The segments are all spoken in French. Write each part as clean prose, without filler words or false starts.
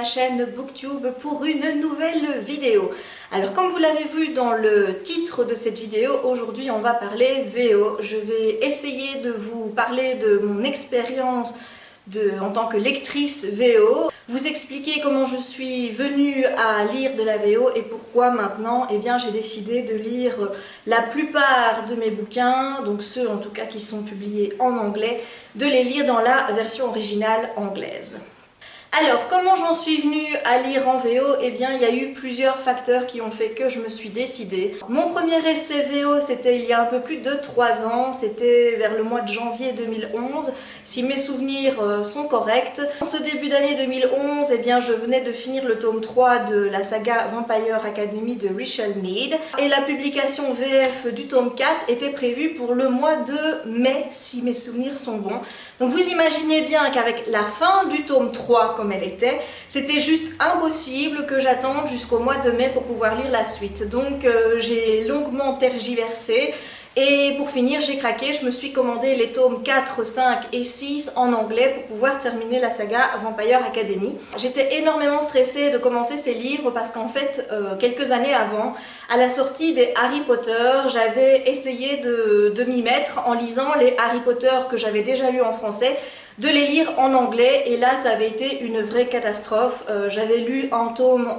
chaîne Booktube pour une nouvelle vidéo. Alors comme vous l'avez vu dans le titre de cette vidéo, aujourd'hui on va parler VO. Je vais essayer de vous parler de mon expérience en tant que lectrice VO, vous expliquer comment je suis venue à lire de la VO et pourquoi maintenant j'ai décidé de lire la plupart de mes bouquins, donc ceux en tout cas qui sont publiés en anglais, de les lire dans la version originale anglaise. Alors, comment j'en suis venue à lire en VO? Il y a eu plusieurs facteurs qui ont fait que je me suis décidée. Mon premier essai VO, c'était il y a un peu plus de 3 ans, c'était vers le mois de janvier 2011, si mes souvenirs sont corrects. En ce début d'année 2011, je venais de finir le tome 3 de la saga Vampire Academy de Richelle Mead, et la publication VF du tome 4 était prévue pour le mois de mai, si mes souvenirs sont bons. Donc vous imaginez bien qu'avec la fin du tome 3, comme elle était, c'était juste impossible que j'attende jusqu'au mois de mai pour pouvoir lire la suite. Donc j'ai longuement tergiversé et pour finir j'ai craqué, je me suis commandé les tomes 4, 5 et 6 en anglais pour pouvoir terminer la saga Vampire Academy. J'étais énormément stressée de commencer ces livres parce qu'en fait, quelques années avant, à la sortie des Harry Potter, j'avais essayé de m'y mettre en lisant les Harry Potter que j'avais déjà lus en français, de les lire en anglais, et là ça avait été une vraie catastrophe. J'avais lu un tome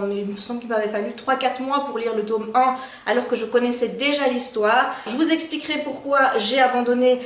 il me semble qu'il m'avait fallu 3-4 mois pour lire le tome 1 alors que je connaissais déjà l'histoire. Je vous expliquerai pourquoi j'ai abandonné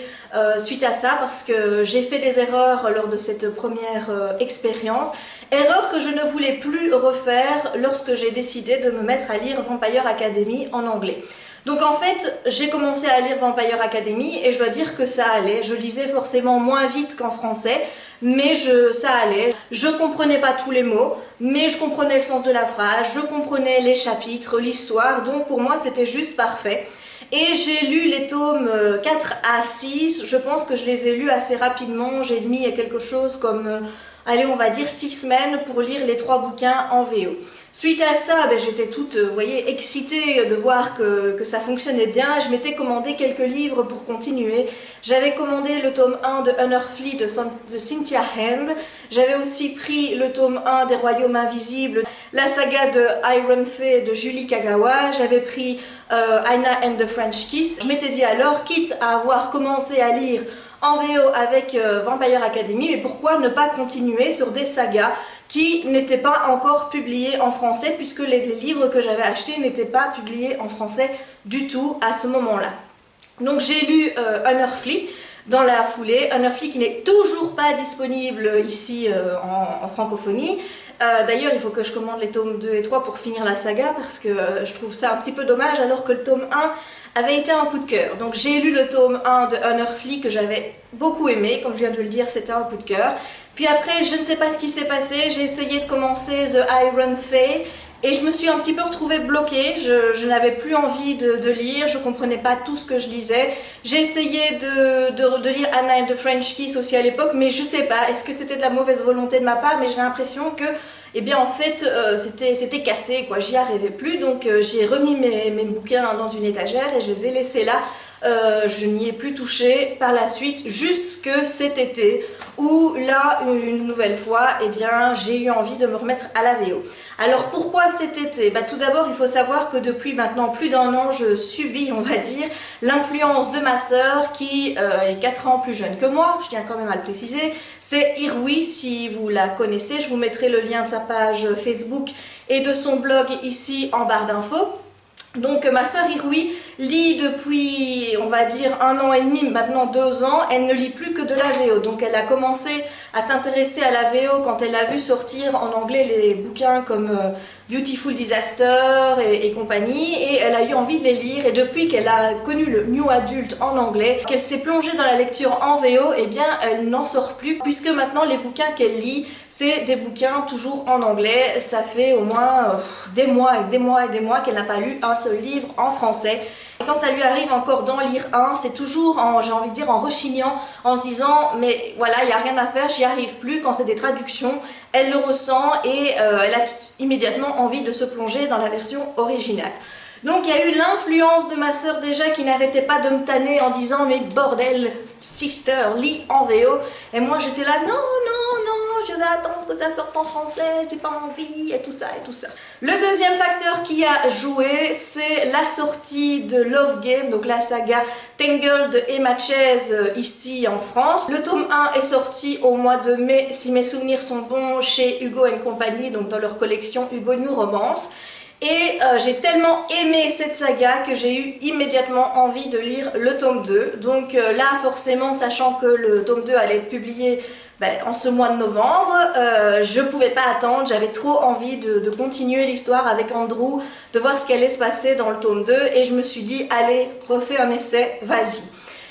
suite à ça, parce que j'ai fait des erreurs lors de cette première expérience. Erreur que je ne voulais plus refaire lorsque j'ai décidé de me mettre à lire Vampire Academy en anglais. Donc en fait, j'ai commencé à lire Vampire Academy et je dois dire que ça allait. Je lisais forcément moins vite qu'en français, mais ça allait. Je comprenais pas tous les mots, mais je comprenais le sens de la phrase, je comprenais les chapitres, l'histoire, donc pour moi c'était juste parfait. Et j'ai lu les tomes 4 à 6, je pense que je les ai lus assez rapidement. J'ai mis quelque chose comme, allez, on va dire 6 semaines pour lire les 3 bouquins en VO. Suite à ça, j'étais toute, vous voyez, excitée de voir que ça fonctionnait bien. Je m'étais commandé quelques livres pour continuer. J'avais commandé le tome 1 de Unearthly de Cynthia Hand. J'avais aussi pris le tome 1 des Royaumes Invisibles, la saga de Iron Fey de Julie Kagawa. J'avais pris Anna and the French Kiss. Je m'étais dit alors, quitte à avoir commencé à lire en VO avec Vampire Academy, mais pourquoi ne pas continuer sur des sagas qui n'étaient pas encore publiés en français, puisque les livres que j'avais achetés n'étaient pas publiés en français du tout à ce moment-là. Donc j'ai lu Unearthly dans la foulée, Unearthly qui n'est toujours pas disponible ici en francophonie. D'ailleurs, il faut que je commande les tomes 2 et 3 pour finir la saga, parce que je trouve ça un petit peu dommage, alors que le tome 1 avait été un coup de cœur. Donc j'ai lu le tome 1 de Unearthly que j'avais beaucoup aimé, comme je viens de le dire, c'était un coup de cœur. Puis après, je ne sais pas ce qui s'est passé, j'ai essayé de commencer The Iron Fey et je me suis un petit peu retrouvée bloquée. Je n'avais plus envie de lire, je ne comprenais pas tout ce que je lisais. J'ai essayé de lire Anna and the French Kiss aussi à l'époque, mais je ne sais pas, est-ce que c'était de la mauvaise volonté de ma part, mais j'ai l'impression que en fait, c'était cassé, quoi. J'y arrivais plus, donc j'ai remis mes bouquins dans une étagère et je les ai laissés là. Je n'y ai plus touché par la suite jusque cet été, où là, une nouvelle fois, j'ai eu envie de me remettre à la VO. Alors pourquoi cet été? Tout d'abord, il faut savoir que depuis maintenant plus d'1 an, je subis, on va dire, l'influence de ma sœur qui est 4 ans plus jeune que moi, je tiens quand même à le préciser. C'est Irwi, si vous la connaissez, je vous mettrai le lien de sa page Facebook et de son blog ici en barre d'infos. Donc ma sœur Irwi lit depuis, on va dire, 1 an et demi, maintenant 2 ans, elle ne lit plus que de la VO. Donc elle a commencé à s'intéresser à la VO quand elle a vu sortir en anglais les bouquins comme Beautiful Disaster et compagnie, et elle a eu envie de les lire, et depuis qu'elle a connu le New Adult en anglais, qu'elle s'est plongée dans la lecture en VO, elle n'en sort plus, puisque maintenant les bouquins qu'elle lit, c'est des bouquins toujours en anglais. Ça fait au moins des mois et des mois et des mois qu'elle n'a pas lu un seul livre en français. Et quand ça lui arrive encore d'en lire un, c'est toujours, j'ai envie de dire, en rechignant, en se disant mais voilà, il n'y a rien à faire, j'y arrive plus. Quand c'est des traductions, elle le ressent et elle a immédiatement envie de se plonger dans la version originale. Donc il y a eu l'influence de ma sœur déjà qui n'arrêtait pas de me tanner en disant mais bordel, sister, lis en VO. Et moi j'étais là non, non, non, je vais attendre que ça sorte en français, j'ai pas envie, et tout ça, et tout ça. Le deuxième facteur qui a joué, c'est la sortie de Love Game, donc la saga Tangled de Emma Chase ici en France. Le tome 1 est sorti au mois de mai, si mes souvenirs sont bons, chez Hugo & Compagnie, donc dans leur collection Hugo New Romance. Et j'ai tellement aimé cette saga que j'ai eu immédiatement envie de lire le tome 2. Donc là, forcément, sachant que le tome 2 allait être publié en ce mois de novembre, je pouvais pas attendre, j'avais trop envie de continuer l'histoire avec Andrew, de voir ce qui allait se passer dans le tome 2, et je me suis dit, allez, refais un essai, vas-y.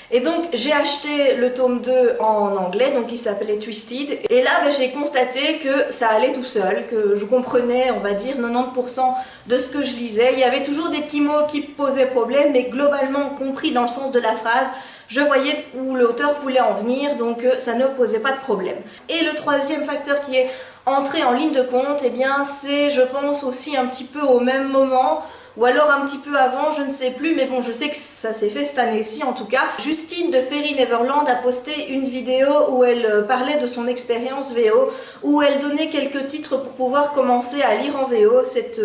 Et donc j'ai acheté le tome 2 en anglais, donc il s'appelait Twisted, et là j'ai constaté que ça allait tout seul, que je comprenais, on va dire, 90% de ce que je lisais. Il y avait toujours des petits mots qui posaient problème, mais globalement compris dans le sens de la phrase, je voyais où l'auteur voulait en venir, donc ça ne posait pas de problème. Et le troisième facteur qui est entré en ligne de compte, eh bien c'est, je pense, aussi un petit peu au même moment, ou alors un petit peu avant, je ne sais plus, mais bon, je sais que ça s'est fait cette année-ci en tout cas. Justine de Fairy Neverland a posté une vidéo où elle parlait de son expérience VO, où elle donnait quelques titres pour pouvoir commencer à lire en VO. Cette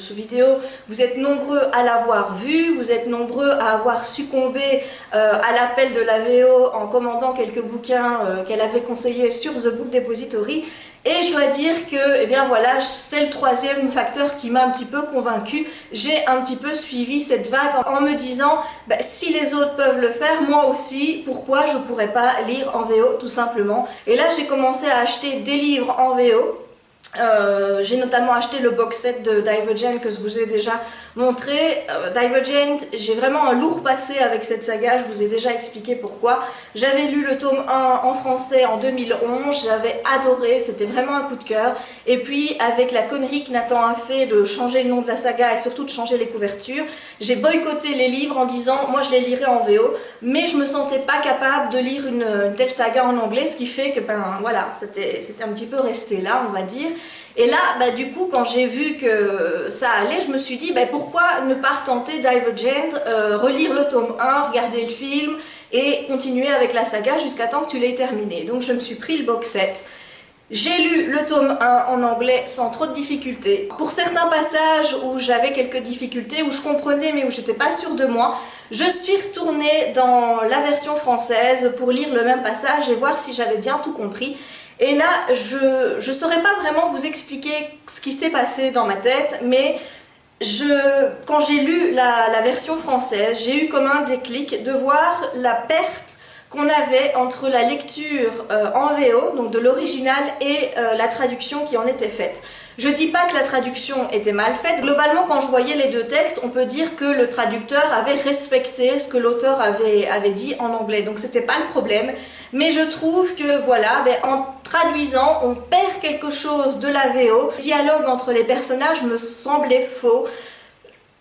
vidéo, vous êtes nombreux à l'avoir vue, vous êtes nombreux à avoir succombé à l'appel de la VO en commandant quelques bouquins qu'elle avait conseillés sur The Book Depository. Et je dois dire que, eh bien voilà, c'est le troisième facteur qui m'a un petit peu convaincue. J'ai un petit peu suivi cette vague en me disant, si les autres peuvent le faire, moi aussi, pourquoi je pourrais pas lire en VO tout simplement. Et là, j'ai commencé à acheter des livres en VO. J'ai notamment acheté le box set de Divergent que je vous ai déjà montré. Divergent, j'ai vraiment un lourd passé avec cette saga, je vous ai déjà expliqué pourquoi. J'avais lu le tome 1 en français en 2011, j'avais adoré, c'était vraiment un coup de cœur. Et puis avec la connerie que Nathan a fait de changer le nom de la saga et surtout de changer les couvertures, j'ai boycotté les livres en disant moi je les lirai en VO, mais je me sentais pas capable de lire une telle saga en anglais, ce qui fait que voilà, c'était un petit peu resté là, on va dire. Et là, du coup, quand j'ai vu que ça allait, je me suis dit, pourquoi ne pas retenter Divergent, relire le tome 1, regarder le film et continuer avec la saga jusqu'à temps que tu l'aies terminé. Donc je me suis pris le box set. J'ai lu le tome 1 en anglais sans trop de difficultés. Pour certains passages où j'avais quelques difficultés, où je comprenais mais où j'étais pas sûre de moi, je suis retournée dans la version française pour lire le même passage et voir si j'avais bien tout compris. Et là, je ne saurais pas vraiment vous expliquer ce qui s'est passé dans ma tête, mais quand j'ai lu la version française, j'ai eu comme un déclic de voir la perte qu'on avait entre la lecture en VO, donc de l'original, et la traduction qui en était faite. Je dis pas que la traduction était mal faite. Globalement, quand je voyais les deux textes, on peut dire que le traducteur avait respecté ce que l'auteur avait dit en anglais. Donc c'était pas le problème. Mais je trouve que voilà, en traduisant, on perd quelque chose de la VO. Le dialogue entre les personnages me semblait faux.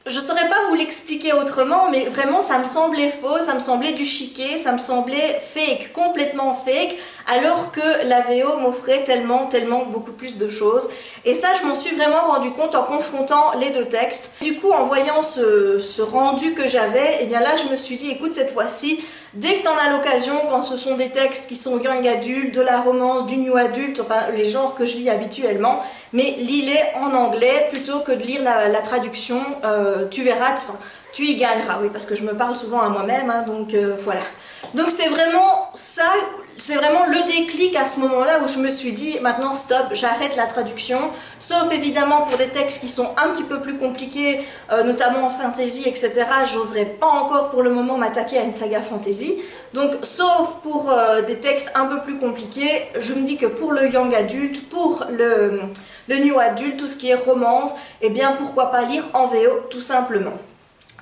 Je saurais pas vous l'expliquer autrement, mais vraiment ça me semblait faux, ça me semblait du chiquet, ça me semblait fake, complètement fake, alors que la VO m'offrait tellement beaucoup plus de choses. Et ça, je m'en suis vraiment rendu compte en confrontant les deux textes. Du coup, en voyant ce rendu que j'avais, et bien là je me suis dit, écoute, cette fois-ci, dès que tu en as l'occasion, quand ce sont des textes qui sont young adult, de la romance, du new adult, enfin les genres que je lis habituellement, mais lis-les en anglais plutôt que de lire la traduction, tu verras, tu y gagneras, oui, parce que je me parle souvent à moi-même, hein, donc voilà. Donc c'est vraiment ça, c'est vraiment le déclic à ce moment-là où je me suis dit, maintenant stop, j'arrête la traduction, sauf évidemment pour des textes qui sont un petit peu plus compliqués, notamment en fantasy, etc. J'oserais pas encore pour le moment m'attaquer à une saga fantasy, donc sauf pour des textes un peu plus compliqués, je me dis que pour le young adulte, pour le new adulte, tout ce qui est romance, eh bien pourquoi pas lire en VO tout simplement.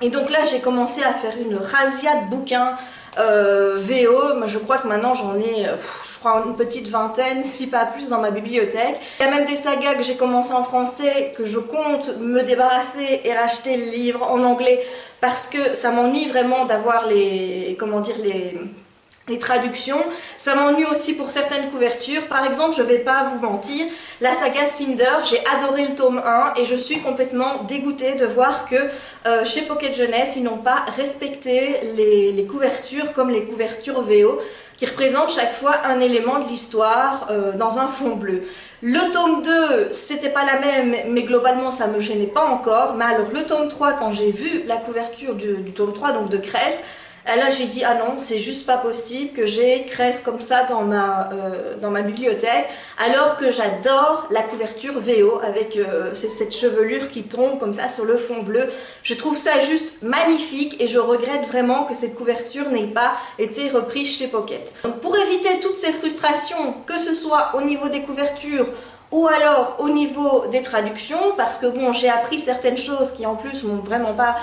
Et donc là j'ai commencé à faire une razzia de bouquins VO, je crois que maintenant j'en ai je crois une petite vingtaine, si pas plus dans ma bibliothèque. Il y a même des sagas que j'ai commencé en français, que je compte me débarrasser et racheter le livre en anglais parce que ça m'ennuie vraiment d'avoir les traductions. Ça m'ennuie aussi pour certaines couvertures. Par exemple, je vais pas vous mentir, la saga Cinder, j'ai adoré le tome 1 et je suis complètement dégoûtée de voir que chez Pocket Jeunesse, ils n'ont pas respecté les couvertures comme les couvertures VO qui représente chaque fois un élément de l'histoire dans un fond bleu. Le tome 2, c'était pas la même, mais globalement ça me gênait pas encore. Mais alors le tome 3, quand j'ai vu la couverture du tome 3, donc de Cress, là j'ai dit ah non, c'est juste pas possible que j'ai Cress comme ça dans ma bibliothèque, alors que j'adore la couverture VO avec cette chevelure qui tombe comme ça sur le fond bleu. Je trouve ça juste magnifique et je regrette vraiment que cette couverture n'ait pas été reprise chez Pocket. Donc pour éviter toutes ces frustrations, que ce soit au niveau des couvertures ou alors au niveau des traductions, parce que bon, j'ai appris certaines choses qui en plus m'ont vraiment pas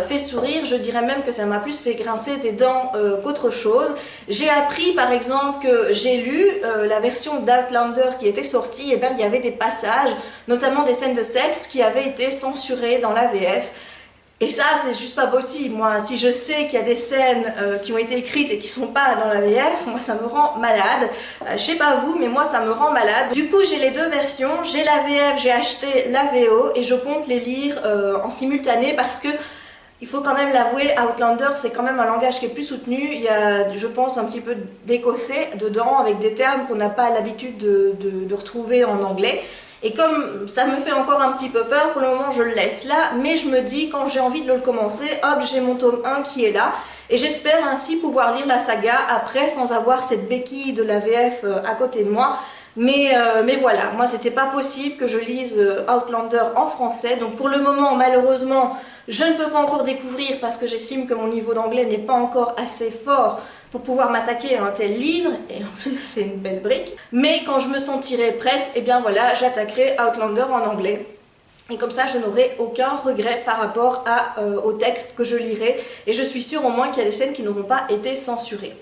fait sourire, je dirais même que ça m'a plus fait grincer des dents qu'autre chose. J'ai appris par exemple que j'ai lu la version d'Outlander qui était sortie, et bien il y avait des passages, notamment des scènes de sexe qui avaient été censurées dans la VF. Et ça, c'est juste pas possible. Moi, si je sais qu'il y a des scènes qui ont été écrites et qui sont pas dans la VF, moi ça me rend malade. Je sais pas vous, mais moi ça me rend malade. Du coup, j'ai les deux versions. J'ai la VF, j'ai acheté la VO et je compte les lire en simultané parce que il faut quand même l'avouer, Outlander c'est quand même un langage qui est plus soutenu. Il y a, je pense, un petit peu d'écossais dedans avec des termes qu'on n'a pas l'habitude de retrouver en anglais. Et comme ça me fait encore un petit peu peur, pour le moment je le laisse là, mais je me dis quand j'ai envie de le commencer, hop, j'ai mon tome 1 qui est là, et j'espère ainsi pouvoir lire la saga après sans avoir cette béquille de la VF à côté de moi. Mais voilà, moi c'était pas possible que je lise Outlander en français, donc pour le moment malheureusement je ne peux pas encore découvrir parce que j'estime que mon niveau d'anglais n'est pas encore assez fort pour pouvoir m'attaquer à un tel livre, et en plus c'est une belle brique. Mais quand je me sentirai prête, et bien voilà, j'attaquerai Outlander en anglais. Et comme ça, je n'aurai aucun regret par rapport au texte que je lirai. Et je suis sûre au moins qu'il y a des scènes qui n'auront pas été censurées.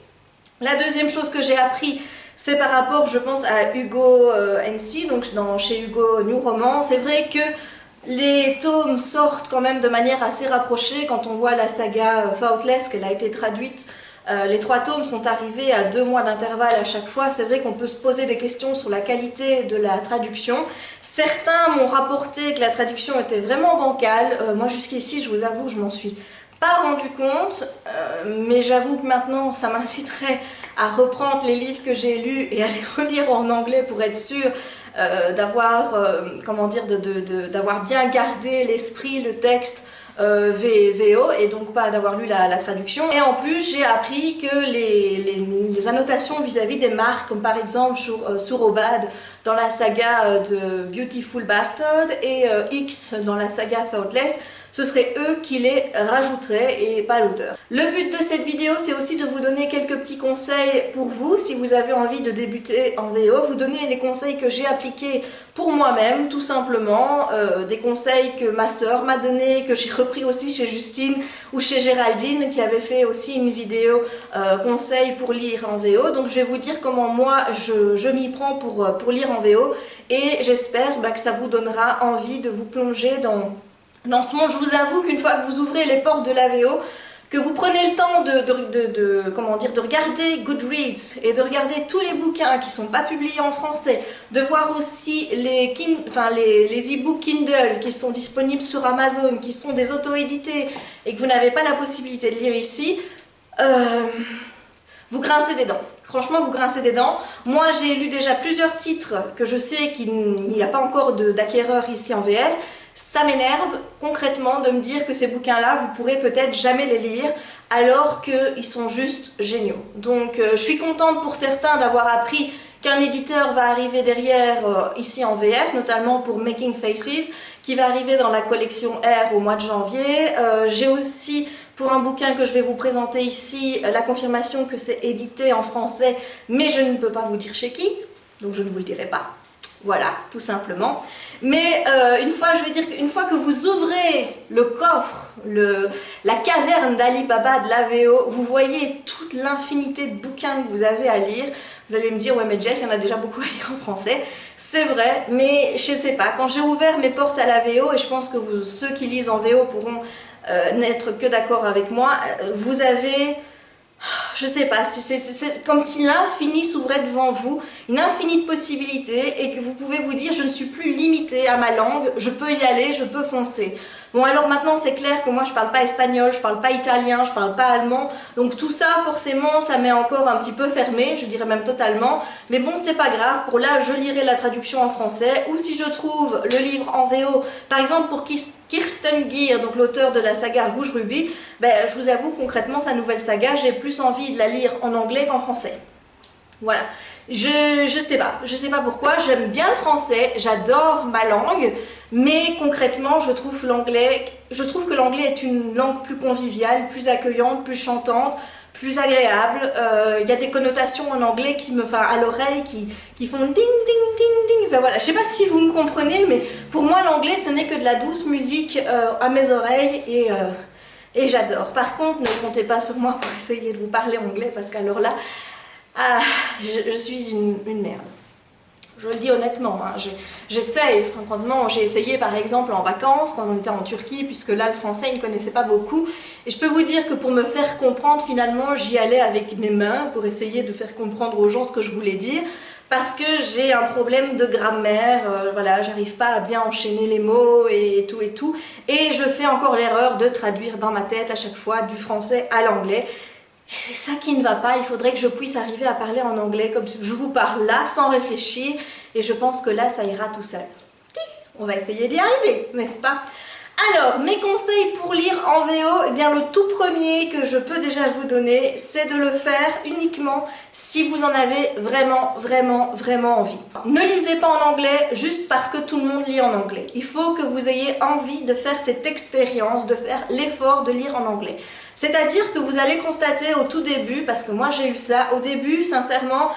La deuxième chose que j'ai appris, c'est par rapport, je pense, à Hugo NC, donc chez Hugo New Roman. C'est vrai que les tomes sortent quand même de manière assez rapprochée. Quand on voit la saga Faultless, qu'elle a été traduite, les 3 tomes sont arrivés à 2 mois d'intervalle à chaque fois. C'est vrai qu'on peut se poser des questions sur la qualité de la traduction. Certains m'ont rapporté que la traduction était vraiment bancale. Moi jusqu'ici, je vous avoue, je m'en suis pas rendu compte, mais j'avoue que maintenant ça m'inciterait à reprendre les livres que j'ai lus et à les relire en anglais pour être sûre d'avoir comment dire, d'avoir bien gardé l'esprit, le texte VO et donc pas d'avoir lu la traduction. Et en plus j'ai appris que les annotations vis-à-vis des marques, comme par exemple sur Obad dans la saga de Beautiful Bastard et X dans la saga Thoughtless, ce serait eux qui les rajouteraient et pas l'auteur. Le but de cette vidéo, c'est aussi de vous donner quelques petits conseils pour vous, si vous avez envie de débuter en VO, vous donner les conseils que j'ai appliqués pour moi-même, tout simplement, des conseils que ma sœur m'a donné, que j'ai repris aussi chez Justine ou chez Géraldine, qui avait fait aussi une vidéo conseils pour lire en VO. Donc je vais vous dire comment moi je m'y prends pour lire en VO, et j'espère que ça vous donnera envie de vous plonger dans ce monde. Je vous avoue qu'une fois que vous ouvrez les portes de la VO, que vous prenez le temps comment dire, de regarder Goodreads et de regarder tous les bouquins qui ne sont pas publiés en français, de voir aussi les e-books Kindle qui sont disponibles sur Amazon, qui sont des auto-édités et que vous n'avez pas la possibilité de lire ici, vous grincez des dents. Franchement, vous grincez des dents. Moi, j'ai lu déjà plusieurs titres que je sais qu'il n'y a pas encore d'acquéreurs ici en VF. Ça m'énerve concrètement de me dire que ces bouquins-là, vous pourrez peut-être jamais les lire, alors qu'ils sont juste géniaux. Donc je suis contente pour certains d'avoir appris qu'un éditeur va arriver derrière ici en VF, notamment pour Making Faces, qui va arriver dans la collection R au mois de janvier. J'ai aussi, pour un bouquin que je vais vous présenter ici, la confirmation que c'est édité en français, mais je ne peux pas vous dire chez qui, donc je ne vous le dirai pas. Voilà, tout simplement. Mais une fois que vous ouvrez le coffre, la caverne d'Ali Baba de la VO, vous voyez toute l'infinité de bouquins que vous avez à lire. Vous allez me dire, ouais mais Jess, il y en a déjà beaucoup à lire en français. C'est vrai, mais je sais pas, quand j'ai ouvert mes portes à la VO, et je pense que ceux qui lisent en VO pourront n'être que d'accord avec moi, vous avez... je sais pas, c'est comme si l'infini s'ouvrait devant vous, une infinie de possibilités et que vous pouvez vous dire je ne suis plus limitée à ma langue, je peux y aller, je peux foncer. Bon alors maintenant c'est clair que moi je parle pas espagnol, je parle pas italien, je parle pas allemand, donc tout ça forcément ça m'est encore un petit peu fermé, je dirais même totalement, mais bon c'est pas grave, pour là je lirai la traduction en français, ou si je trouve le livre en VO, par exemple pour Kirsten Gier, donc l'auteur de la saga Rouge Ruby, ben, je vous avoue concrètement sa nouvelle saga, j'ai plus envie de la lire en anglais qu'en français. Voilà, je sais pas pourquoi, j'aime bien le français, j'adore ma langue, mais concrètement je trouve que l'anglais est une langue plus conviviale, plus accueillante, plus chantante, plus agréable. Il y a des connotations en anglais à l'oreille qui font ding ding ding ding. Enfin, voilà, je sais pas si vous me comprenez, mais pour moi l'anglais ce n'est que de la douce musique à mes oreilles et j'adore. Par contre, ne comptez pas sur moi pour essayer de vous parler anglais parce qu'alors là, je suis une merde. Je le dis honnêtement, hein. J'essaye, franchement, j'ai essayé par exemple en vacances, quand on était en Turquie, puisque là le français ils ne connaissaient pas beaucoup, et je peux vous dire que pour me faire comprendre, finalement j'y allais avec mes mains pour essayer de faire comprendre aux gens ce que je voulais dire, parce que j'ai un problème de grammaire, voilà, j'arrive pas à bien enchaîner les mots et tout, et je fais encore l'erreur de traduire dans ma tête à chaque fois du français à l'anglais. Et c'est ça qui ne va pas, il faudrait que je puisse arriver à parler en anglais comme je vous parle là, sans réfléchir, et je pense que là, ça ira tout seul. On va essayer d'y arriver, n'est-ce pas? Alors, mes conseils pour lire en VO, eh bien le tout premier que je peux déjà vous donner, c'est de le faire uniquement si vous en avez vraiment envie. Ne lisez pas en anglais juste parce que tout le monde lit en anglais. Il faut que vous ayez envie de faire cette expérience, de faire l'effort de lire en anglais. C'est-à-dire que vous allez constater au tout début, parce que moi j'ai eu ça, au début, sincèrement,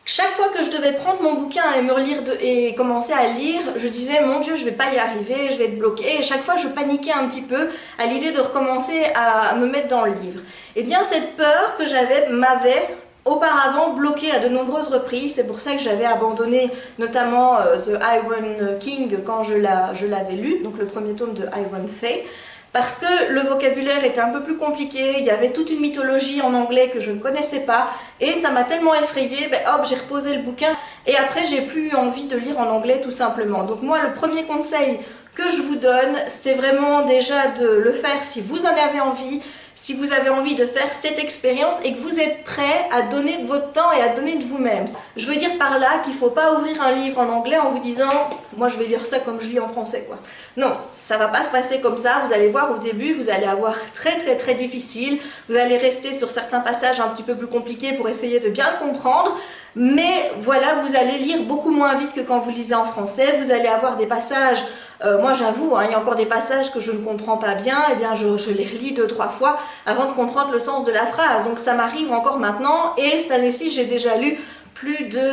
chaque fois que je devais prendre mon bouquin et me relire et commencer à lire, je disais mon Dieu, je vais pas y arriver, je vais être bloquée. Et chaque fois, je paniquais un petit peu à l'idée de recommencer à me mettre dans le livre. Et bien, cette peur que j'avais m'avait auparavant bloquée à de nombreuses reprises. C'est pour ça que j'avais abandonné notamment The Iron King quand je l'avais lu, donc le premier tome de Iron Fey. Parce que le vocabulaire était un peu plus compliqué, il y avait toute une mythologie en anglais que je ne connaissais pas, et ça m'a tellement effrayée, ben hop, j'ai reposé le bouquin, et après j'ai plus eu envie de lire en anglais tout simplement. Donc moi, le premier conseil que je vous donne, c'est vraiment déjà de le faire si vous en avez envie, si vous avez envie de faire cette expérience et que vous êtes prêt à donner de votre temps et à donner de vous-même. Je veux dire par là qu'il ne faut pas ouvrir un livre en anglais en vous disant « moi je vais lire ça comme je lis en français ». Quoi. Non, ça ne va pas se passer comme ça. Vous allez voir au début, vous allez avoir très difficile. Vous allez rester sur certains passages un petit peu plus compliqués pour essayer de bien le comprendre. Mais voilà, vous allez lire beaucoup moins vite que quand vous lisez en français. Vous allez avoir des passages, moi j'avoue, hein, il y a encore des passages que je ne comprends pas bien, et bien je les relis 2-3 fois avant de comprendre le sens de la phrase. Donc ça m'arrive encore maintenant, et cette année-ci j'ai déjà lu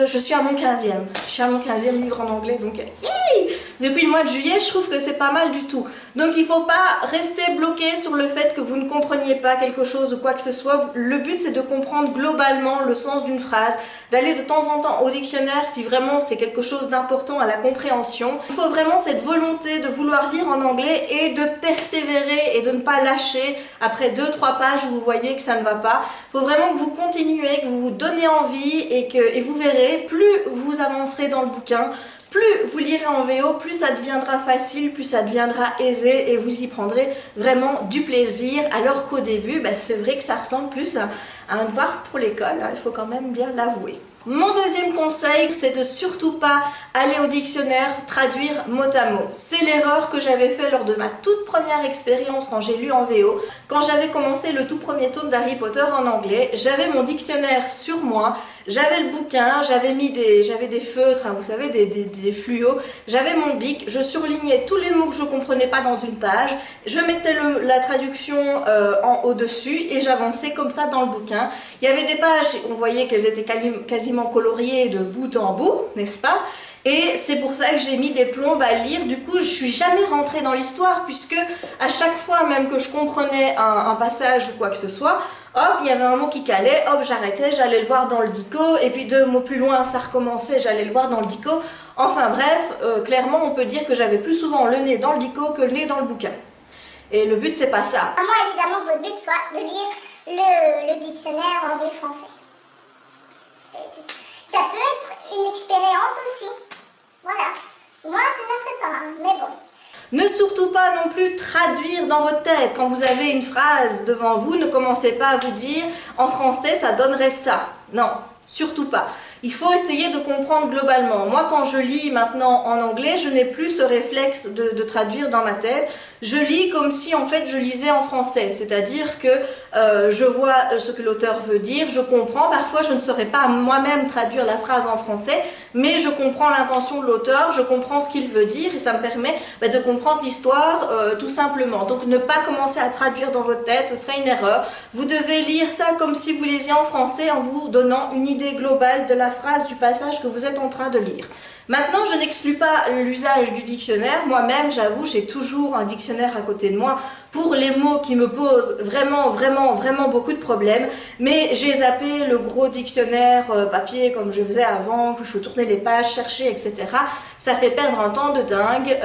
je suis à mon 15e. Je suis à mon 15e livre en anglais, donc depuis le mois de juillet, je trouve que c'est pas mal du tout. Donc il ne faut pas rester bloqué sur le fait que vous ne compreniez pas quelque chose ou quoi que ce soit. Le but c'est de comprendre globalement le sens d'une phrase, d'aller de temps en temps au dictionnaire si vraiment c'est quelque chose d'important à la compréhension. Il faut vraiment cette volonté de vouloir lire en anglais et de persévérer et de ne pas lâcher après 2-3 pages où vous voyez que ça ne va pas. Il faut vraiment que vous continuez, que vous vous donnez envie et vous verrez, plus vous avancerez dans le bouquin, plus vous lirez en VO, plus ça deviendra facile, plus ça deviendra aisé et vous y prendrez vraiment du plaisir. Alors qu'au début, c'est vrai que ça ressemble plus à un devoir pour l'école, hein, il faut quand même bien l'avouer. Mon deuxième conseil, c'est de surtout pas aller au dictionnaire traduire mot à mot. C'est l'erreur que j'avais fait lors de ma toute première expérience quand j'ai lu en VO. Quand j'avais commencé le tout premier tome d'Harry Potter en anglais, j'avais mon dictionnaire sur moi, j'avais le bouquin, j'avais des feutres, hein, vous savez, des fluos, j'avais mon bic, je surlignais tous les mots que je ne comprenais pas dans une page, je mettais la traduction en au-dessus et j'avançais comme ça dans le bouquin. Il y avait des pages, on voyait qu'elles étaient quasiment coloriées de bout en bout, n'est-ce pas? Et c'est pour ça que j'ai mis des plombes à lire. Du coup, je suis jamais rentrée dans l'histoire puisque à chaque fois, même que je comprenais un passage ou quoi que ce soit, hop, il y avait un mot qui calait, hop, j'arrêtais, j'allais le voir dans le dico, et puis 2 mots plus loin, ça recommençait, j'allais le voir dans le dico. Enfin bref, clairement, on peut dire que j'avais plus souvent le nez dans le dico que le nez dans le bouquin. Et le but, c'est pas ça. À moins évidemment que votre but soit de lire le dictionnaire anglais-français. Ça peut être une expérience aussi. Voilà. Moi, je ne la ferai pas, hein, mais bon. Ne surtout pas non plus traduire dans votre tête. Quand vous avez une phrase devant vous, ne commencez pas à vous dire en français ça donnerait ça. Non, surtout pas. Il faut essayer de comprendre globalement. Moi, quand je lis maintenant en anglais, je n'ai plus ce réflexe de traduire dans ma tête. Je lis comme si en fait je lisais en français, c'est-à-dire que je vois ce que l'auteur veut dire, je comprends, parfois je ne saurais pas moi-même traduire la phrase en français, mais je comprends l'intention de l'auteur, je comprends ce qu'il veut dire et ça me permet de comprendre l'histoire tout simplement. Donc ne pas commencer à traduire dans votre tête, ce serait une erreur. Vous devez lire ça comme si vous lisiez en français en vous donnant une idée globale de la phrase, du passage que vous êtes en train de lire. Maintenant, je n'exclus pas l'usage du dictionnaire. Moi-même, j'avoue, j'ai toujours un dictionnaire à côté de moi pour les mots qui me posent vraiment beaucoup de problèmes. Mais j'ai zappé le gros dictionnaire papier comme je faisais avant, où il faut tourner les pages, chercher, etc. Ça fait perdre un temps de dingue.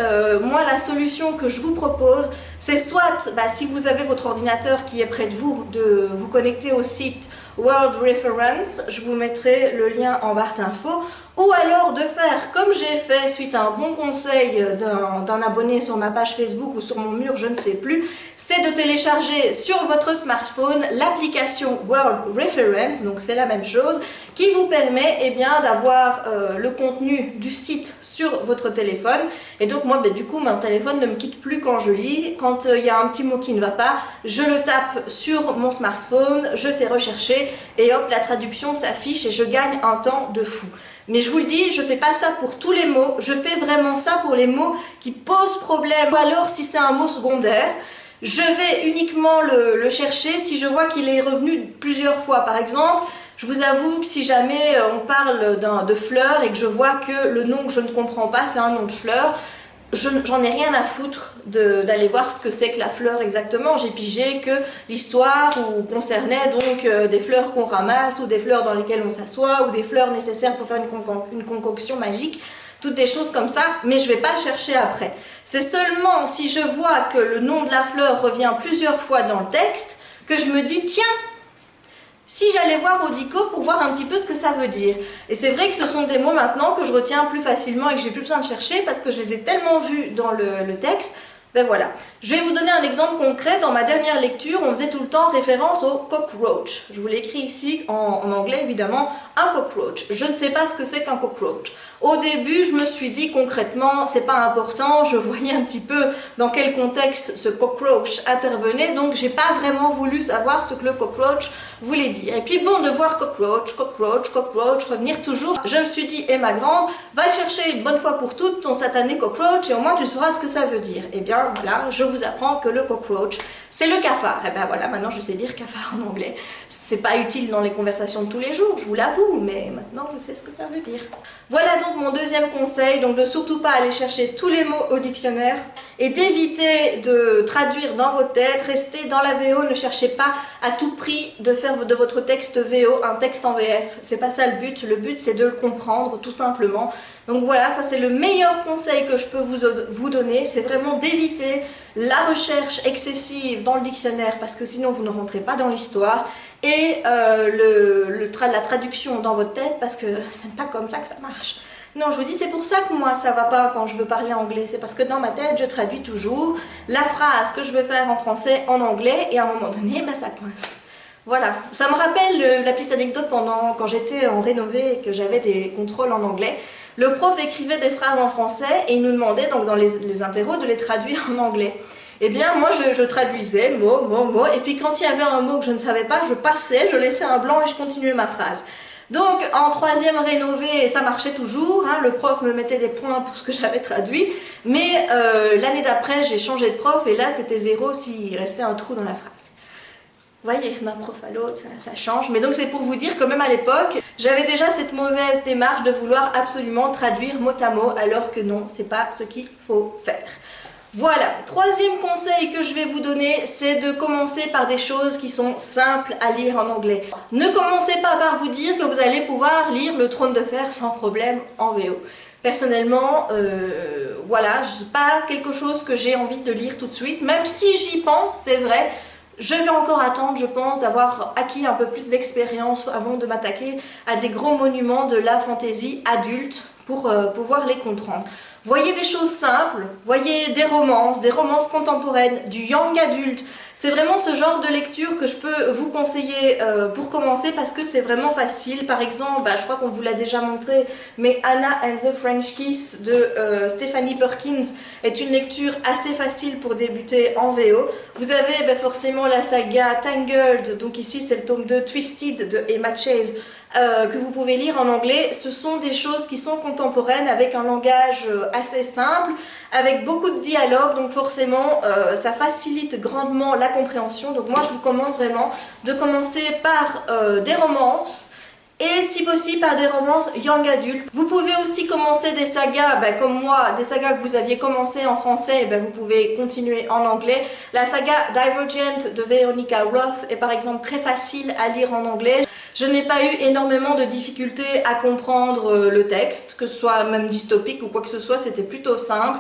Moi, la solution que je vous propose, c'est soit, si vous avez votre ordinateur qui est près de vous, de vous connecter au site World Reference, je vous mettrai le lien en barre d'infos, ou alors de faire comme j'ai fait suite à un bon conseil d'un abonné sur ma page Facebook ou sur mon mur, je ne sais plus, c'est de télécharger sur votre smartphone l'application World Reference, donc c'est la même chose, qui vous permet d'avoir le contenu du site sur votre téléphone. Et donc moi, du coup, mon téléphone ne me quitte plus quand je lis. Quand il y a un petit mot qui ne va pas, je le tape sur mon smartphone, je fais rechercher et hop, la traduction s'affiche et je gagne un temps de fou. Mais je vous le dis, je ne fais pas ça pour tous les mots, je fais vraiment ça pour les mots qui posent problème. Ou alors si c'est un mot secondaire, je vais uniquement le chercher si je vois qu'il est revenu plusieurs fois. Par exemple, je vous avoue que si jamais on parle de fleurs et que je vois que le nom que je ne comprends pas, c'est un nom de fleur, j'en ai rien à foutre d'aller voir ce que c'est que la fleur exactement. J'ai pigé que l'histoire concernait donc des fleurs qu'on ramasse ou des fleurs dans lesquelles on s'assoit ou des fleurs nécessaires pour faire une concoction magique. Toutes des choses comme ça, mais je ne vais pas chercher après. C'est seulement si je vois que le nom de la fleur revient plusieurs fois dans le texte que je me dis, tiens, si j'allais voir Audico pour voir un petit peu ce que ça veut dire. Et c'est vrai que ce sont des mots maintenant que je retiens plus facilement et que j'ai plus besoin de chercher parce que je les ai tellement vus dans le texte. Ben voilà. Je vais vous donner un exemple concret. Dans ma dernière lecture, on faisait tout le temps référence au cockroach. Je vous l'écris ici en anglais évidemment, un cockroach. Je ne sais pas ce que c'est qu'un cockroach. Au début, je me suis dit concrètement, c'est pas important, je voyais un petit peu dans quel contexte ce cockroach intervenait, donc j'ai pas vraiment voulu savoir ce que le cockroach voulait dire. Et puis bon, de voir cockroach revenir toujours, je me suis dit, ma grande, va chercher une bonne fois pour toutes ton satané cockroach et au moins tu sauras ce que ça veut dire. Et bien voilà, je vous apprends que le cockroach, c'est le cafard. Et bien voilà, maintenant je sais dire cafard en anglais. C'est pas utile dans les conversations de tous les jours, je vous l'avoue, mais maintenant je sais ce que ça veut dire. Voilà donc mon deuxième conseil, donc de surtout pas aller chercher tous les mots au dictionnaire et d'éviter de traduire dans votre tête, restez dans la VO, ne cherchez pas à tout prix de faire de votre texte VO un texte en VF, c'est pas ça le but c'est de le comprendre tout simplement. Donc voilà, ça c'est le meilleur conseil que je peux vous donner, c'est vraiment d'éviter la recherche excessive dans le dictionnaire parce que sinon vous ne rentrez pas dans l'histoire et la traduction dans votre tête parce que c'est pas comme ça que ça marche. Non, je vous dis, c'est pour ça que moi ça va pas quand je veux parler anglais, c'est parce que dans ma tête je traduis toujours la phrase que je veux faire en français en anglais et à un moment donné, ça coince. Voilà, ça me rappelle la petite anecdote quand j'étais en rénové et que j'avais des contrôles en anglais. Le prof écrivait des phrases en français et il nous demandait donc dans les interros de les traduire en anglais. Eh bien moi je traduisais mot, et puis quand il y avait un mot que je ne savais pas, je passais, je laissais un blanc et je continuais ma phrase. Donc en troisième rénové, ça marchait toujours, le prof me mettait des points pour ce que j'avais traduit, mais l'année d'après j'ai changé de prof et là c'était 0 s'il restait un trou dans la phrase. Vous voyez, d'un prof à l'autre, ça change. Mais donc c'est pour vous dire que même à l'époque, j'avais déjà cette mauvaise démarche de vouloir absolument traduire mot à mot, alors que non, c'est pas ce qu'il faut faire. Voilà, troisième conseil que je vais vous donner, c'est de commencer par des choses qui sont simples à lire en anglais. Ne commencez pas par vous dire que vous allez pouvoir lire Le Trône de Fer sans problème en VO. Personnellement, voilà, c'est pas quelque chose que j'ai envie de lire tout de suite, même si j'y pense, c'est vrai. Je vais encore attendre, je pense, d'avoir acquis un peu plus d'expérience avant de m'attaquer à des gros monuments de la fantaisie adulte pour pouvoir les comprendre. Voyez des choses simples, voyez des romances contemporaines, du young adulte. C'est vraiment ce genre de lecture que je peux vous conseiller pour commencer parce que c'est vraiment facile. Par exemple, je crois qu'on vous l'a déjà montré, mais Anna and the French Kiss de Stephanie Perkins est une lecture assez facile pour débuter en VO. Vous avez forcément la saga Tangled, donc ici c'est le tome 2, Twisted de Emma Chase, que vous pouvez lire en anglais. Ce sont des choses qui sont contemporaines avec un langage assez simple, avec beaucoup de dialogue, donc forcément ça facilite grandement la compréhension. Donc moi je vous recommande vraiment de commencer par des romances, et si possible par des romances young adultes. Vous pouvez aussi commencer des sagas, comme moi, des sagas que vous aviez commencé en français, vous pouvez continuer en anglais. La saga Divergent de Veronica Roth est par exemple très facile à lire en anglais. Je n'ai pas eu énormément de difficultés à comprendre le texte, que ce soit même dystopique ou quoi que ce soit, c'était plutôt simple.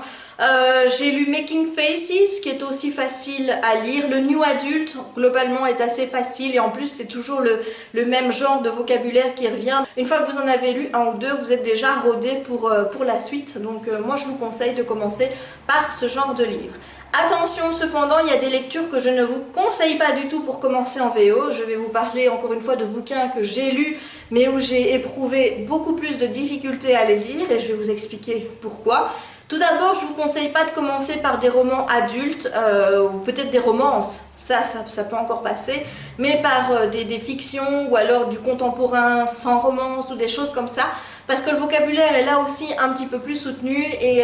J'ai lu Making Faces, qui est aussi facile à lire. Le New Adult, globalement, est assez facile et en plus, c'est toujours le même genre de vocabulaire qui revient. Une fois que vous en avez lu un ou deux, vous êtes déjà rodé pour la suite. Donc moi, je vous conseille de commencer par ce genre de livre. Attention cependant, il y a des lectures que je ne vous conseille pas du tout pour commencer en VO. Je vais vous parler encore une fois de bouquins que j'ai lus, mais où j'ai éprouvé beaucoup plus de difficultés à les lire et je vais vous expliquer pourquoi. Tout d'abord, je ne vous conseille pas de commencer par des romans adultes, ou peut-être des romances, ça peut encore passer, mais par des fictions ou alors du contemporain sans romance ou des choses comme ça, parce que le vocabulaire est là aussi un petit peu plus soutenu et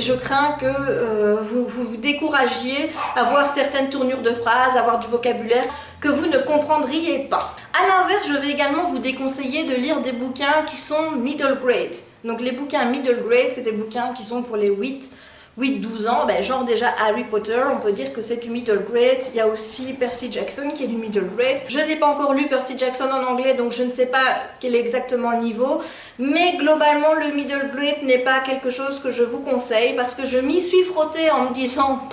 je crains que vous découragiez à voir certaines tournures de phrases, à avoir du vocabulaire que vous ne comprendriez pas. A l'inverse, je vais également vous déconseiller de lire des bouquins qui sont middle grade. Donc les bouquins middle grade, c'est des bouquins qui sont pour les 8-12 ans, genre déjà Harry Potter, on peut dire que c'est du middle grade. Il y a aussi Percy Jackson qui est du middle grade. Je n'ai pas encore lu Percy Jackson en anglais, donc je ne sais pas quel est exactement le niveau, mais globalement le middle grade n'est pas quelque chose que je vous conseille parce que je m'y suis frottée en me disant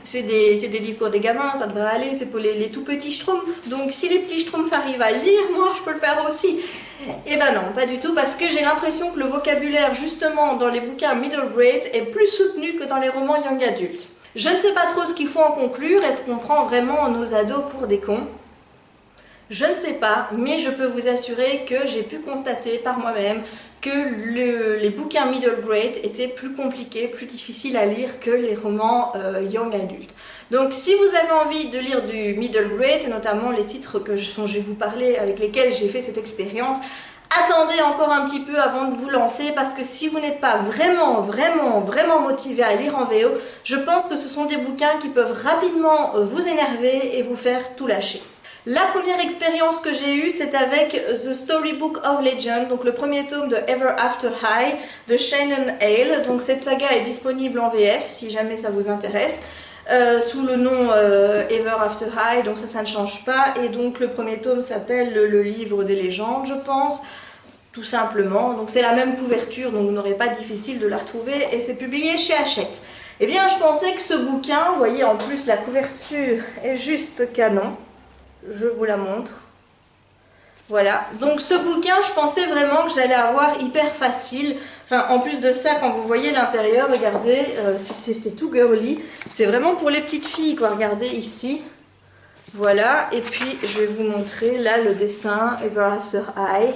c'est des livres pour des gamins, ça devrait aller, c'est pour les tout petits schtroumpfs, donc si les petits schtroumpfs arrivent à le lire, moi je peux le faire aussi. Et non, pas du tout, parce que j'ai l'impression que le vocabulaire justement dans les bouquins middle grade est plus soutenu que dans les romans young adultes. Je ne sais pas trop ce qu'il faut en conclure. Est-ce qu'on prend vraiment nos ados pour des cons? Je ne sais pas, mais je peux vous assurer que j'ai pu constater par moi-même que les bouquins middle grade étaient plus compliqués, plus difficiles à lire que les romans young adultes. Donc si vous avez envie de lire du middle grade, et notamment les titres dont je vais vous parler, avec lesquels j'ai fait cette expérience, attendez encore un petit peu avant de vous lancer, parce que si vous n'êtes pas vraiment motivé à lire en VO, je pense que ce sont des bouquins qui peuvent rapidement vous énerver et vous faire tout lâcher. La première expérience que j'ai eue, c'est avec The Storybook of Legend, donc le premier tome de Ever After High de Shannon Hale. Donc cette saga est disponible en VF si jamais ça vous intéresse, sous le nom Ever After High, donc ça ne change pas. Et donc le premier tome s'appelle le livre des légendes, je pense, tout simplement. Donc c'est la même couverture, donc vous n'aurez pas difficile de la retrouver, et c'est publié chez Hachette. Eh bien je pensais que ce bouquin, vous voyez en plus la couverture est juste canon. Je vous la montre. Voilà, donc ce bouquin, je pensais vraiment que j'allais avoir hyper facile. Enfin, en plus de ça, quand vous voyez l'intérieur, regardez, c'est tout girly. C'est vraiment pour les petites filles, quoi. Regardez ici. Voilà, et puis je vais vous montrer là le dessin, Ever After High.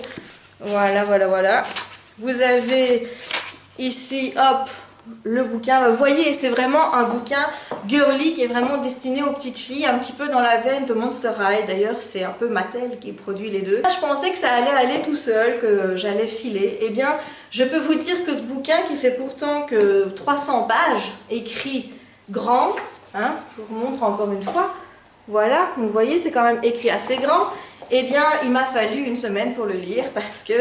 Voilà. Vous avez ici, hop, le bouquin. Vous voyez, c'est vraiment un bouquin girly qui est vraiment destiné aux petites filles, un petit peu dans la veine de Monster High. D'ailleurs, c'est un peu Mattel qui produit les deux. Je pensais que ça allait aller tout seul, que j'allais filer. Eh bien, je peux vous dire que ce bouquin, qui fait pourtant que 300 pages, écrit grand, hein, je vous montre encore une fois. Voilà, vous voyez, c'est quand même écrit assez grand. Eh bien, il m'a fallu une semaine pour le lire parce que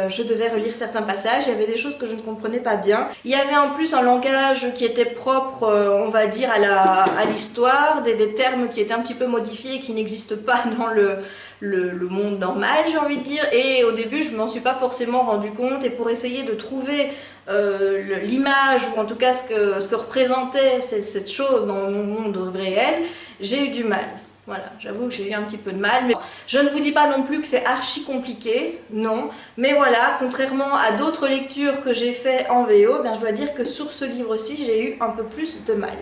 je devais relire certains passages. Il y avait des choses que je ne comprenais pas bien. Il y avait en plus un langage qui était propre, on va dire, à l'histoire, des termes qui étaient un petit peu modifiés et qui n'existent pas dans le monde normal, j'ai envie de dire. Et au début, je ne m'en suis pas forcément rendu compte. Et pour essayer de trouver l'image, ou en tout cas ce que représentait cette chose dans mon monde réel, j'ai eu du mal. Voilà, j'avoue que j'ai eu un petit peu de mal, mais je ne vous dis pas non plus que c'est archi compliqué, non. Mais voilà, contrairement à d'autres lectures que j'ai fait en VO, je dois dire que sur ce livre-ci, j'ai eu un peu plus de mal.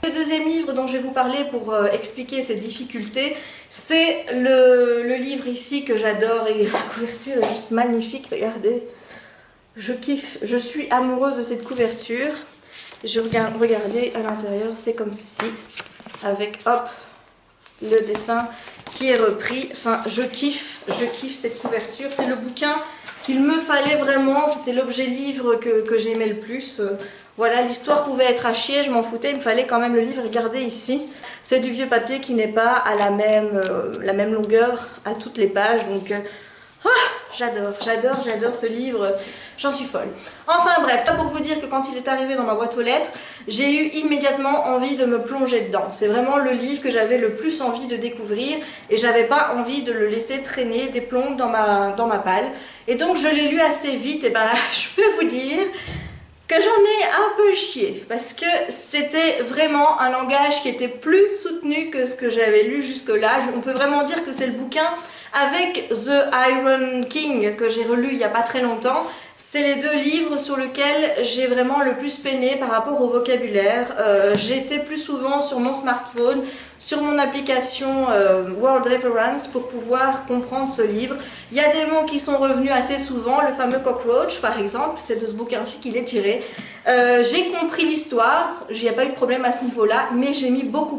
Le deuxième livre dont je vais vous parler pour expliquer ces difficultés, c'est le livre ici que j'adore et la couverture est juste magnifique, regardez. Je kiffe, je suis amoureuse de cette couverture. Regardez à l'intérieur, c'est comme ceci, avec hop, le dessin qui est repris. Enfin, je kiffe cette couverture. C'est le bouquin qu'il me fallait vraiment. C'était l'objet livre que j'aimais le plus. Voilà, l'histoire pouvait être à chier, je m'en foutais. Il me fallait quand même le livre. Regardez ici. C'est du vieux papier qui n'est pas à la même longueur à toutes les pages. Donc, j'adore ce livre, j'en suis folle. Enfin bref, ça pour vous dire que quand il est arrivé dans ma boîte aux lettres, j'ai eu immédiatement envie de me plonger dedans. C'est vraiment le livre que j'avais le plus envie de découvrir et j'avais pas envie de le laisser traîner des plombs dans ma palle. Et donc je l'ai lu assez vite et je peux vous dire que j'en ai un peu chié parce que c'était vraiment un langage qui était plus soutenu que ce que j'avais lu jusque-là. On peut vraiment dire que c'est le bouquin avec The Iron King que j'ai relu il n'y a pas très longtemps. C'est les deux livres sur lesquels j'ai vraiment le plus peiné par rapport au vocabulaire. J'étais plus souvent sur mon smartphone, sur mon application Word Reference pour pouvoir comprendre ce livre. Il y a des mots qui sont revenus assez souvent, le fameux cockroach par exemple, c'est de ce bouquin-ci qu'il est tiré. J'ai compris l'histoire, il n'y a pas eu de problème à ce niveau-là, mais j'ai mis beaucoup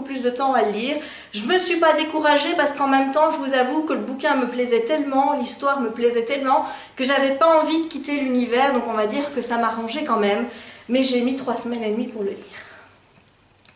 plus de temps à le lire. Je me suis pas découragée parce qu'en même temps, je vous avoue que le bouquin me plaisait tellement, l'histoire me plaisait tellement, que j'avais pas envie de quitter l'univers, donc on va dire que ça m'arrangeait quand même. Mais j'ai mis 3 semaines et demie pour le lire.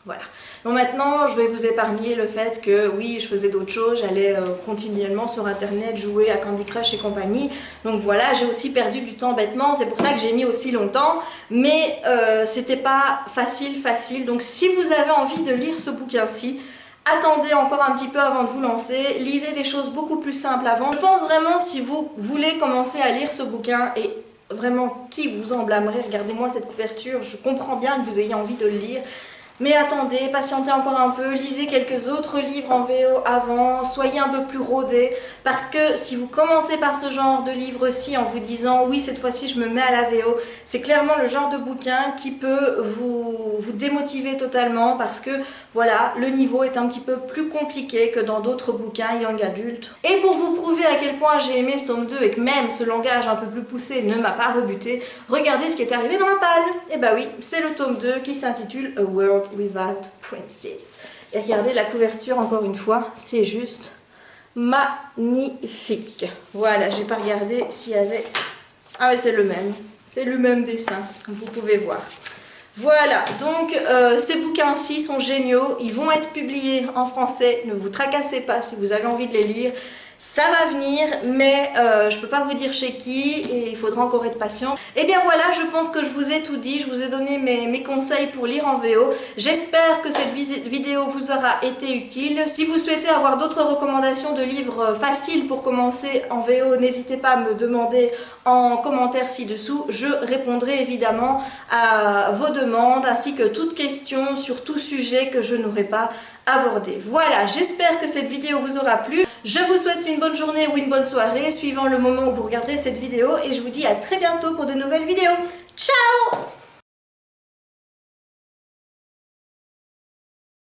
Voilà. Donc maintenant, je vais vous épargner le fait que oui, je faisais d'autres choses, j'allais continuellement sur internet jouer à Candy Crush et compagnie. Donc voilà, j'ai aussi perdu du temps bêtement, c'est pour ça que j'ai mis aussi longtemps. Mais c'était pas facile. Donc si vous avez envie de lire ce bouquin-ci, attendez encore un petit peu avant de vous lancer, lisez des choses beaucoup plus simples avant. Je pense vraiment si vous voulez commencer à lire ce bouquin et vraiment qui vous en blâmerait, regardez-moi cette couverture, je comprends bien que vous ayez envie de le lire. Mais attendez, patientez encore un peu, lisez quelques autres livres en VO avant, soyez un peu plus rodés, parce que si vous commencez par ce genre de livre-ci en vous disant oui cette fois-ci je me mets à la VO, c'est clairement le genre de bouquin qui peut vous démotiver totalement parce que voilà, le niveau est un petit peu plus compliqué que dans d'autres bouquins young adultes. Et pour vous prouver à quel point j'ai aimé ce tome 2 et que même ce langage un peu plus poussé ne m'a pas rebuté, regardez ce qui est arrivé dans ma palle. Et bah oui, c'est le tome 2 qui s'intitule A World Without Princess. Et regardez la couverture encore une fois, c'est juste magnifique. Voilà, j'ai pas regardé s'il y avait... Ah oui, c'est le même dessin, vous pouvez voir. Voilà, donc ces bouquins-ci sont géniaux, ils vont être publiés en français, ne vous tracassez pas si vous avez envie de les lire. Ça va venir, mais je ne peux pas vous dire chez qui et il faudra encore être patient. Et bien voilà, je pense que je vous ai tout dit, je vous ai donné mes conseils pour lire en VO. J'espère que cette vidéo vous aura été utile. Si vous souhaitez avoir d'autres recommandations de livres faciles pour commencer en VO, n'hésitez pas à me demander en commentaire ci-dessous. Je répondrai évidemment à vos demandes ainsi que toutes questions sur tout sujet que je n'aurai pas abordé. Voilà, j'espère que cette vidéo vous aura plu. Je vous souhaite une bonne journée ou une bonne soirée suivant le moment où vous regarderez cette vidéo et je vous dis à très bientôt pour de nouvelles vidéos. Ciao!